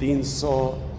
$300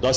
10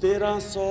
1300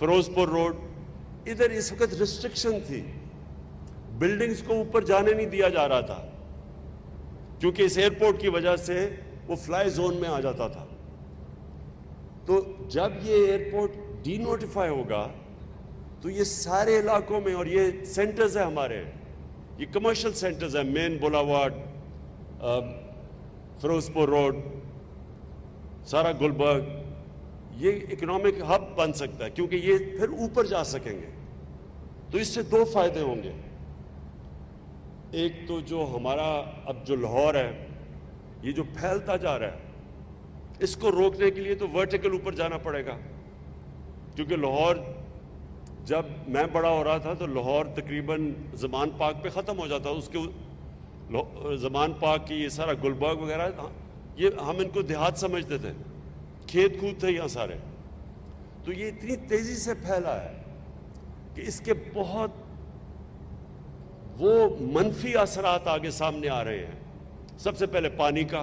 فیروز پور روڈ، ادھر اس وقت ریسٹرکشن تھی، بلڈنگز کو اوپر جانے نہیں دیا جا رہا تھا کیونکہ اس ایئرپورٹ کی وجہ سے وہ فلائی زون میں آ جاتا تھا. تو جب یہ ایئرپورٹ ڈی نوٹیفائی ہوگا تو یہ سارے علاقوں میں، اور یہ سینٹرز ہیں ہمارے، یہ کمرشل سینٹرز ہیں، مین بولاوارڈ، فیروز پور روڈ، سارا گلبرگ، یہ اکنامک ہب بن سکتا ہے کیونکہ یہ پھر اوپر جا سکیں گے. تو اس سے دو فائدے ہوں گے. ایک تو جو ہمارا اب جو لاہور ہے یہ جو پھیلتا جا رہا ہے، اس کو روکنے کے لیے تو ورٹیکل اوپر جانا پڑے گا، کیونکہ لاہور جب میں بڑا ہو رہا تھا تو لاہور تقریباً زمان پارک پہ ختم ہو جاتا، اس کے زمان پارک کی یہ سارا گلبرگ وغیرہ، یہ ہم ان کو دیہات سمجھتے تھے، کھیت کود تھے یہاں سارے. تو یہ اتنی تیزی سے پھیلا ہے کہ اس کے بہت وہ منفی اثرات آگے سامنے آ رہے ہیں. سب سے پہلے پانی کا،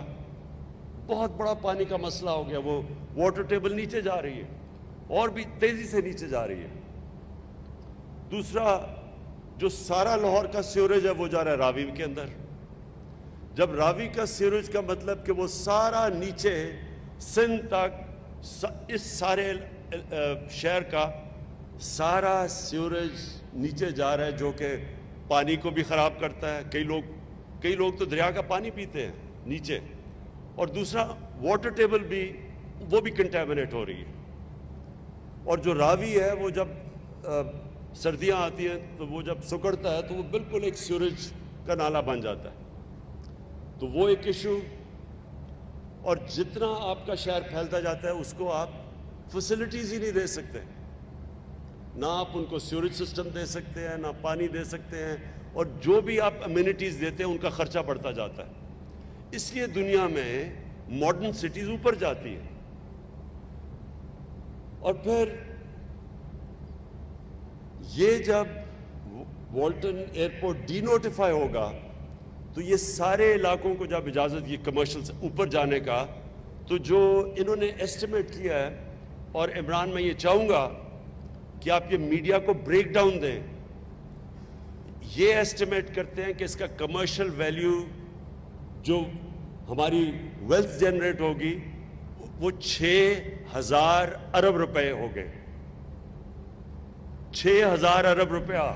بہت بڑا پانی کا مسئلہ ہو گیا، وہ واٹر ٹیبل نیچے جا رہی ہے اور بھی تیزی سے نیچے جا رہی ہے. دوسرا، جو سارا لاہور کا سیوریج ہے وہ جا رہا ہے راوی کے اندر. جب راوی کا سیوریج کا مطلب کہ وہ سارا نیچے سندھ تک، اس سارے شہر کا سارا سیوریج نیچے جا رہا ہے، جو کہ پانی کو بھی خراب کرتا ہے. کئی لوگ تو دریا کا پانی پیتے ہیں نیچے. اور دوسرا، واٹر ٹیبل بھی وہ بھی کنٹامنیٹ ہو رہی ہے. اور جو راوی ہے وہ جب سردیاں آتی ہیں تو وہ جب سکڑتا ہے تو وہ بالکل ایک سیوریج کا نالا بن جاتا ہے. تو وہ ایک ایشو. اور جتنا آپ کا شہر پھیلتا جاتا ہے اس کو آپ فیسلٹیز ہی نہیں دے سکتے، نہ آپ ان کو سیوریج سسٹم دے سکتے ہیں، نہ پانی دے سکتے ہیں، اور جو بھی آپ امینٹیز دیتے ہیں ان کا خرچہ بڑھتا جاتا ہے. اس لیے دنیا میں ماڈرن سٹیز اوپر جاتی ہیں. اور پھر یہ جب والٹن ایئرپورٹ ڈی نوٹیفائی ہوگا تو یہ سارے علاقوں کو جب اجازت یہ کمرشل سے اوپر جانے کا، تو جو انہوں نے ایسٹیمیٹ کیا ہے، اور عمران میں یہ چاہوں گا کہ آپ یہ میڈیا کو بریک ڈاؤن دیں، یہ ایسٹیمیٹ کرتے ہیں کہ اس کا کمرشل ویلیو جو ہماری ویلتھ جنریٹ ہوگی وہ 6,000 ارب روپے ہو گئے. 6,000 ارب روپیہ.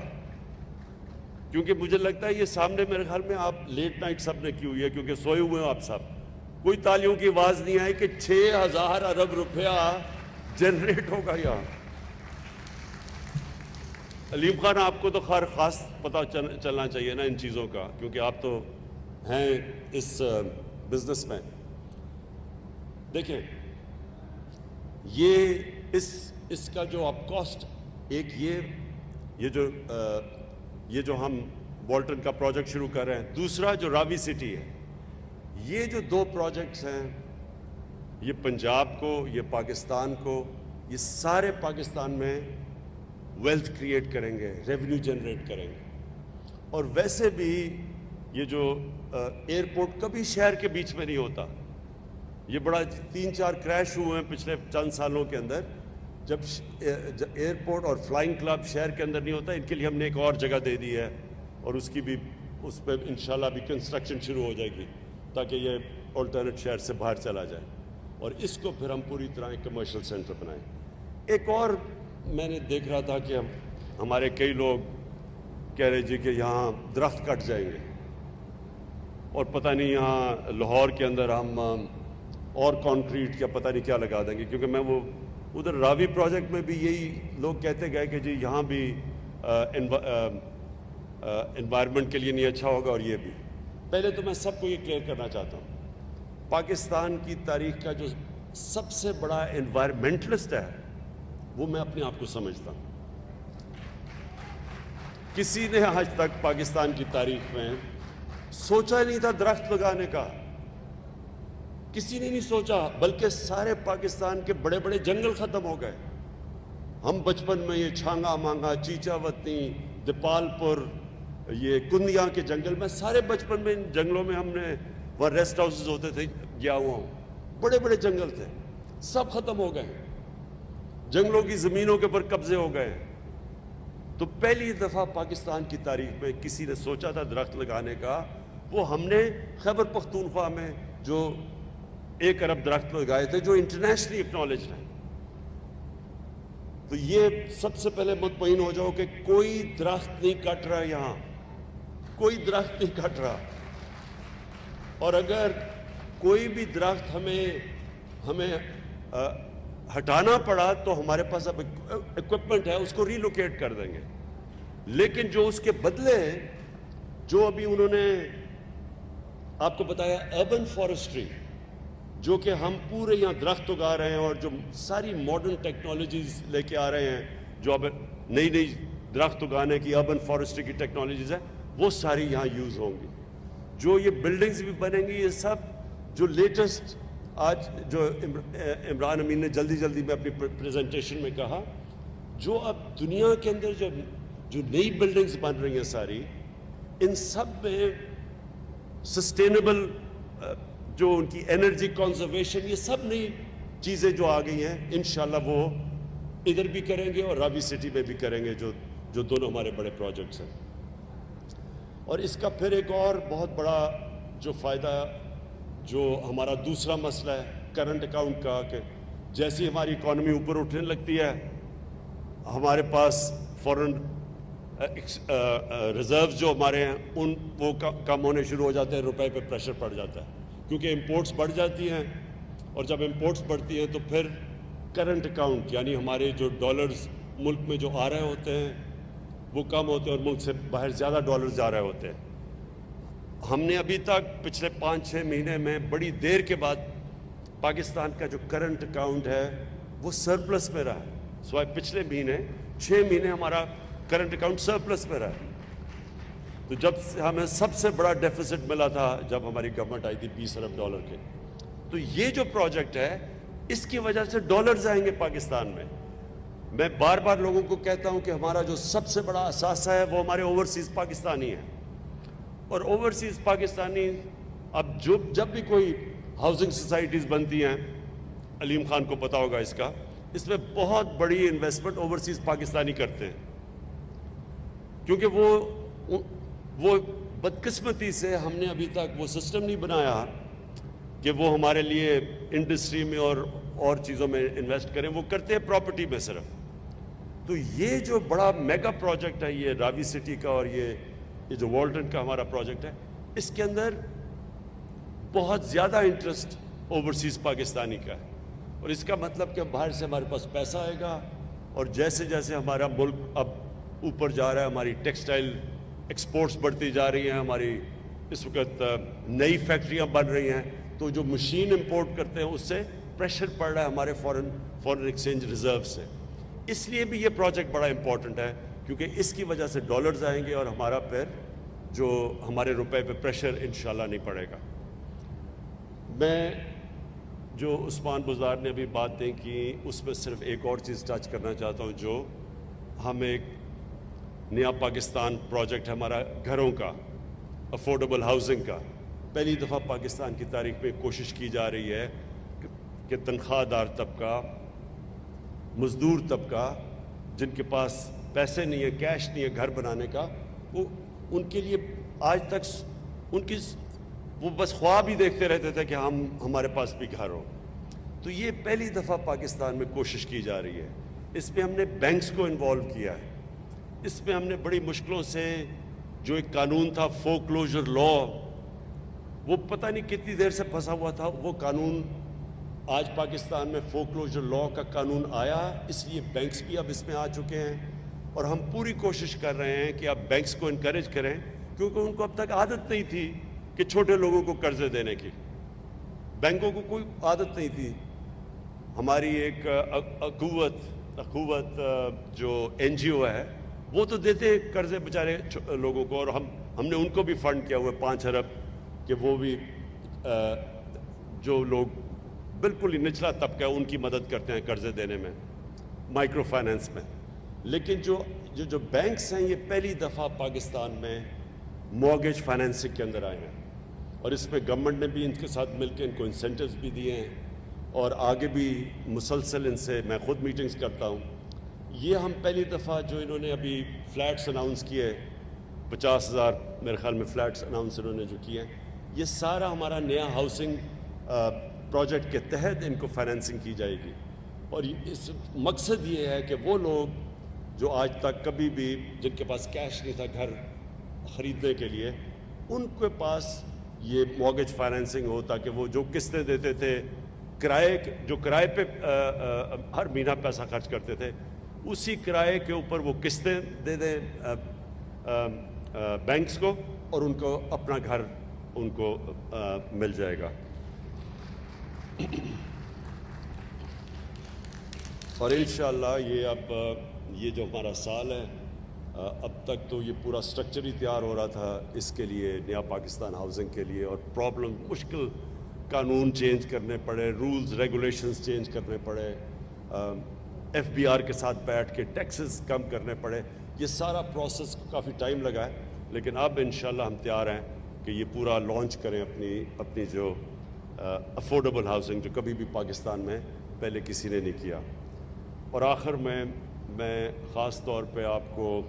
کیونکہ مجھے لگتا ہے یہ سامنے میرے خیال میں آپ لیٹ نائٹ سب نے کی ہوئی ہے کیونکہ سوئے ہوئے ہو آپ سب، کوئی تالیوں کی آواز نہیں آئی کہ 6,000 ارب روپیہ جنریٹ ہوگا یہاں. علیم خان، آپ کو تو خیر خاص پتہ چلنا چاہیے نا ان چیزوں کا، کیونکہ آپ تو ہیں اس بزنس میں. دیکھیں، یہ اس کا جو آپ کاسٹ، ایک یہ جو ہم والٹن کا پروجیکٹ شروع کر رہے ہیں، دوسرا جو راوی سٹی ہے، یہ جو دو پروجیکٹس ہیں، یہ پنجاب کو، یہ پاکستان کو، یہ سارے پاکستان میں ویلتھ کریٹ کریں گے، ریونیو جنریٹ کریں گے. اور ویسے بھی یہ جو ایئرپورٹ کبھی شہر کے بیچ میں نہیں ہوتا. یہ بڑا 3-4 کریش ہوئے ہیں پچھلے چند سالوں کے اندر، جب ایئرپورٹ اور فلائنگ کلب شہر کے اندر نہیں ہوتا. ان کے لیے ہم نے ایک اور جگہ دے دی ہے اور اس پہ انشاءاللہ بھی کنسٹرکشن شروع ہو جائے گی تاکہ یہ آلٹرنیٹ شہر سے باہر چلا جائے، اور اس کو پھر ہم پوری طرح ایک کمرشل سینٹر بنائیں. ایک اور میں نے دیکھ رہا تھا کہ ہمارے کئی لوگ کہہ رہے جی کہ یہاں درخت کٹ جائیں گے اور پتہ نہیں یہاں لاہور کے اندر ہم اور کانکریٹ یا پتہ نہیں کیا لگا دیں گے. کیونکہ میں وہ ادھر راوی پروجیکٹ میں بھی یہی لوگ کہتے گئے کہ جی یہاں بھی انوائرمنٹ کے لیے نہیں اچھا ہوگا. اور یہ بھی پہلے تو میں سب کو یہ کلیئر کرنا چاہتا ہوں، پاکستان کی تاریخ کا جو سب سے بڑا انوائرمنٹلسٹ ہے وہ میں اپنے آپ کو سمجھتا ہوں. کسی نے آج تک پاکستان کی تاریخ میں سوچا نہیں تھا درخت لگانے کا، کسی نے نہیں سوچا، بلکہ سارے پاکستان کے بڑے بڑے جنگل ختم ہو گئے. ہم بچپن میں یہ چھانگا مانگا، چیچا وطنی، دیپال پور، یہ کندیاں کے جنگل میں، سارے بچپن میں ان جنگلوں میں ہم نے، وہاں ریسٹ ہاؤسز ہوتے تھے، گیا ہوا ہوں، بڑے بڑے جنگل تھے، سب ختم ہو گئے. جنگلوں کی زمینوں کے اوپر قبضے ہو گئے ہیں. تو پہلی دفعہ پاکستان کی تاریخ میں کسی نے سوچا تھا درخت لگانے کا، وہ ہم نے خیبر پختونخوا میں جو 1 ارب درخت لگائے تھے جو انٹرنیشنلی اکنالجڈ ہیں. تو یہ سب سے پہلے مطمئن ہو جاؤ کہ کوئی درخت نہیں کٹ رہا، یہاں کوئی درخت نہیں کٹ رہا. اور اگر کوئی بھی درخت ہمیں ہٹانا پڑا تو ہمارے پاس اب اکوپمنٹ ہے، اس کو ریلوکیٹ کر دیں گے. لیکن جو اس کے بدلے جو ابھی انہوں نے آپ کو بتایا اربن فارسٹری، جو کہ ہم پورے یہاں درخت اگا رہے ہیں اور جو ساری ماڈرن ٹیکنالوجیز لے کے آ رہے ہیں، جو اب نئی درخت اگانے کی اربن فارسٹری کی ٹیکنالوجیز ہیں، وہ ساری یہاں یوز ہوں گی. جو یہ بلڈنگز بھی بنیں گی، یہ سب جو لیٹسٹ آج جو عمران امین نے جلدی میں اپنی پریزنٹیشن میں کہا، جو اب دنیا کے اندر جو نئی بلڈنگز بن رہی ہیں ساری، ان سب میں سسٹینیبل جو ان کی انرجی کنزرویشن، یہ سب نئی چیزیں جو آ گئی ہیں، انشاءاللہ وہ ادھر بھی کریں گے اور راوی سٹی میں بھی کریں گے، جو دونوں ہمارے بڑے پروجیکٹس ہیں. اور اس کا پھر ایک اور بہت بڑا جو فائدہ، جو ہمارا دوسرا مسئلہ ہے کرنٹ اکاؤنٹ کا، کہ جیسی ہماری اکانومی اوپر اٹھنے لگتی ہے، ہمارے پاس فورن ریزروز جو ہمارے ہیں وہ کم ہونے شروع ہو جاتے ہیں، روپے پہ پریشر پڑ جاتا ہے، کیونکہ امپورٹس بڑھ جاتی ہیں. اور جب امپورٹس بڑھتی ہیں تو پھر کرنٹ اکاؤنٹ، یعنی ہمارے جو ڈالرز ملک میں جو آ رہے ہوتے ہیں وہ کم ہوتے ہیں اور ملک سے باہر زیادہ ڈالرز جا رہے ہوتے ہیں. ہم نے ابھی تک پچھلے 5-6 مہینے میں بڑی دیر کے بعد پاکستان کا جو کرنٹ اکاؤنٹ ہے وہ سرپلس میں رہا ہے. سوائے پچھلے 6 مہینے ہمارا کرنٹ اکاؤنٹ سرپلس میں رہا ہے. تو جب ہمیں سب سے بڑا ڈیفیسٹ ملا تھا جب ہماری گورنمنٹ آئی تھی $20 ارب کے، تو یہ جو پروجیکٹ ہے اس کی وجہ سے ڈالرز آئیں گے پاکستان میں. میں بار بار لوگوں کو کہتا ہوں کہ ہمارا جو سب سے بڑا اثاثہ ہے وہ ہمارے اوورسیز پاکستانی ہیں. اور اوورسیز پاکستانی اب جب بھی کوئی ہاؤسنگ سوسائٹیز بنتی ہیں، علیم خان کو پتا ہوگا اس میں بہت بڑی انویسٹمنٹ اوورسیز پاکستانی کرتے ہیں، کیونکہ وہ بدقسمتی سے ہم نے ابھی تک وہ سسٹم نہیں بنایا کہ وہ ہمارے لیے انڈسٹری میں اور چیزوں میں انویسٹ کریں، وہ کرتے ہیں پراپرٹی میں صرف. تو یہ جو بڑا میگا پروجیکٹ ہے یہ راوی سٹی کا، اور یہ جو والٹن کا ہمارا پروجیکٹ ہے، اس کے اندر بہت زیادہ انٹرسٹ اوورسیز پاکستانی کا ہے. اور اس کا مطلب کہ باہر سے ہمارے پاس پیسہ آئے گا، اور جیسے جیسے ہمارا ملک اب اوپر جا رہا ہے، ہماری ٹیکسٹائل ایکسپورٹس بڑھتی جا رہی ہیں، ہماری اس وقت نئی فیکٹریاں بن رہی ہیں، تو جو مشین امپورٹ کرتے ہیں اس سے پریشر پڑ رہا ہے ہمارے فورن ایکسچینج ریزرو سے. اس لیے بھی یہ پروجیکٹ بڑا امپورٹنٹ ہے، کیونکہ اس کی وجہ سے ڈالرز آئیں گے اور ہمارا پھر جو ہمارے روپے پہ پریشر انشاءاللہ نہیں پڑے گا. میں جو عثمان بزار نے ابھی باتیں کی اس میں صرف ایک اور چیز ٹچ کرنا چاہتا ہوں. جو ہم ایک نیا پاکستان پروجیکٹ ہے ہمارا گھروں کا، افورڈیبل ہاؤسنگ کا. پہلی دفعہ پاکستان کی تاریخ میں کوشش کی جا رہی ہے کہ تنخواہ دار طبقہ، مزدور طبقہ، جن کے پاس پیسے نہیں ہے، کیش نہیں ہے گھر بنانے کا، وہ ان کے لیے آج تک وہ بس خواب ہی دیکھتے رہتے تھے کہ ہمارے پاس بھی گھر ہو. تو یہ پہلی دفعہ پاکستان میں کوشش کی جا رہی ہے. اس میں ہم نے بینکس کو انوالو کیا ہے. اس میں ہم نے بڑی مشکلوں سے جو ایک قانون تھا فورکلوزر لا، وہ پتہ نہیں کتنی دیر سے پھنسا ہوا تھا، وہ قانون آج پاکستان میں فورکلوزر لا کا قانون آیا. اس لیے بینکس بھی اب اس میں آ چکے ہیں، اور ہم پوری کوشش کر رہے ہیں کہ آپ بینکس کو انکریج کریں، کیونکہ ان کو اب تک عادت نہیں تھی کہ چھوٹے لوگوں کو قرضے دینے کی. بینکوں کو کوئی عادت نہیں تھی. ہماری ایک اخوت جو NGO ہے وہ تو دیتے قرضے بیچارے لوگوں کو، اور ہم نے ان کو بھی فنڈ کیا ہوا ہے 5 ارب کہ وہ بھی جو لوگ بالکل ہی نچلا طبقہ ہے ان کی مدد کرتے ہیں قرضے دینے میں، مائکرو فائنانس میں. لیکن جو بینکس ہیں یہ پہلی دفعہ پاکستان میں مورگیج فائنینسنگ کے اندر آئے ہیں، اور اس میں گورنمنٹ نے بھی ان کے ساتھ مل کے ان کو انسینٹیوز بھی دیے ہیں. اور آگے بھی مسلسل ان سے میں خود میٹنگز کرتا ہوں. یہ ہم پہلی دفعہ جو انہوں نے ابھی فلیٹس اناؤنس کیے 50,000 میرے خیال میں فلیٹس اناؤنس انہوں نے جو کیے ہیں, یہ سارا ہمارا نیا ہاؤسنگ پروجیکٹ کے تحت ان کو فائنینسنگ کی جائے گی. اور اس مقصد یہ ہے کہ وہ لوگ جو آج تک کبھی بھی جن کے پاس کیش نہیں تھا گھر خریدنے کے لیے, ان کے پاس یہ مارگیج فائنینسنگ ہو, تاکہ وہ جو قسطیں دیتے تھے جو کرائے پہ ہر مہینہ پیسہ خرچ کرتے تھے, اسی کرائے کے اوپر وہ قسطیں دے دیں بینکس کو, اور ان کو اپنا گھر ان کو مل جائے گا. اور انشاءاللہ یہ جو ہمارا سال ہے, اب تک تو یہ پورا سٹرکچر ہی تیار ہو رہا تھا اس کے لیے, نیا پاکستان ہاؤسنگ کے لیے, اور پرابلم مشکل قانون چینج کرنے پڑے, رولز ریگولیشنز چینج کرنے پڑے, ایف بی آر کے ساتھ بیٹھ کے ٹیکسز کم کرنے پڑے. یہ سارا پروسیس کافی ٹائم لگا ہے, لیکن اب انشاءاللہ ہم تیار ہیں کہ یہ پورا لانچ کریں اپنی جو افورڈیبل ہاؤسنگ, جو کبھی بھی پاکستان میں پہلے کسی نے نہیں کیا. اور آخر میں خاص طور پہ آپ کو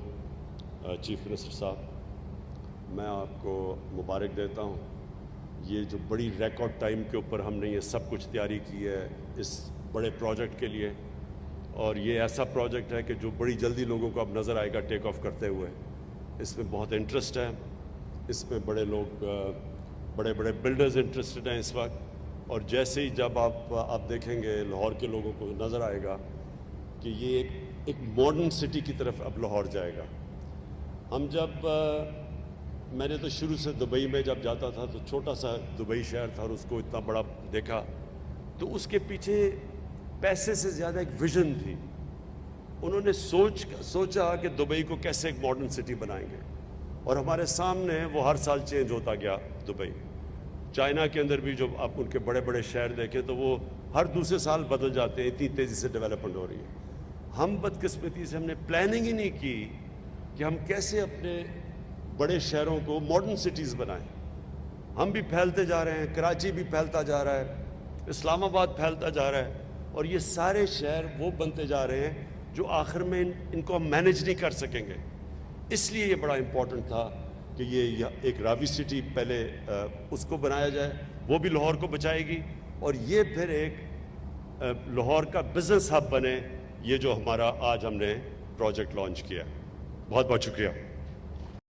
چیف منسٹر صاحب, میں آپ کو مبارک دیتا ہوں. یہ جو بڑی ریکارڈ ٹائم کے اوپر ہم نے یہ سب کچھ تیاری کی ہے اس بڑے پروجیکٹ کے لیے, اور یہ ایسا پروجیکٹ ہے کہ جو بڑی جلدی لوگوں کو اب نظر آئے گا ٹیک آف کرتے ہوئے. اس میں بہت انٹرسٹ ہے, اس میں بڑے لوگ بڑے بلڈرز انٹرسٹڈ ہیں اس وقت. اور جیسے ہی جب آپ دیکھیں گے لاہور کے لوگوں کو نظر آئے گا کہ یہ ایک ماڈرن سٹی کی طرف اب لاہور جائے گا. میں نے تو شروع سے دبئی میں جب جاتا تھا تو چھوٹا سا دبئی شہر تھا, اور اس کو اتنا بڑا دیکھا تو اس کے پیچھے پیسے سے زیادہ ایک ویژن تھی. انہوں نے سوچا کہ دبئی کو کیسے ایک ماڈرن سٹی بنائیں گے, اور ہمارے سامنے وہ ہر سال چینج ہوتا گیا دبئی. چائنا کے اندر بھی جو آپ ان کے بڑے شہر دیکھیں تو وہ ہر دوسرے سال بدل جاتے ہیں, اتنی تیزی سے ڈیولپمنٹ ہو رہی ہے. ہم بدقسمتی سے ہم نے پلاننگ ہی نہیں کی کہ ہم کیسے اپنے بڑے شہروں کو ماڈرن سٹیز بنائیں. ہم بھی پھیلتے جا رہے ہیں, کراچی بھی پھیلتا جا رہا ہے, اسلام آباد پھیلتا جا رہا ہے, اور یہ سارے شہر وہ بنتے جا رہے ہیں جو آخر میں ان کو ہم مینیج نہیں کر سکیں گے. اس لیے یہ بڑا امپورٹنٹ تھا کہ یہ ایک راوی سٹی پہلے اس کو بنایا جائے, وہ بھی لاہور کو بچائے گی, اور یہ پھر ایک لاہور کا بزنس ہب بنے, یہ جو ہمارا آج ہم نے پروجیکٹ لانچ کیا. بہت بہت شکریہ.